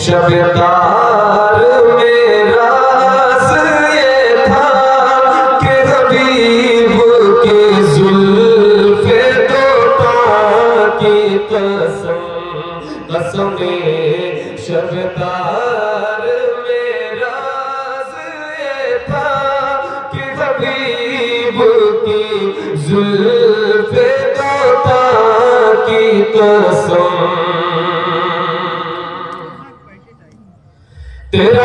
शबदार मेरा ये था कि हबीब की जुल्फ़े दोता की कसम कसमे शबदार मेरा ये था कि हबीब की जुल्फ़े दोता की कसम तेरा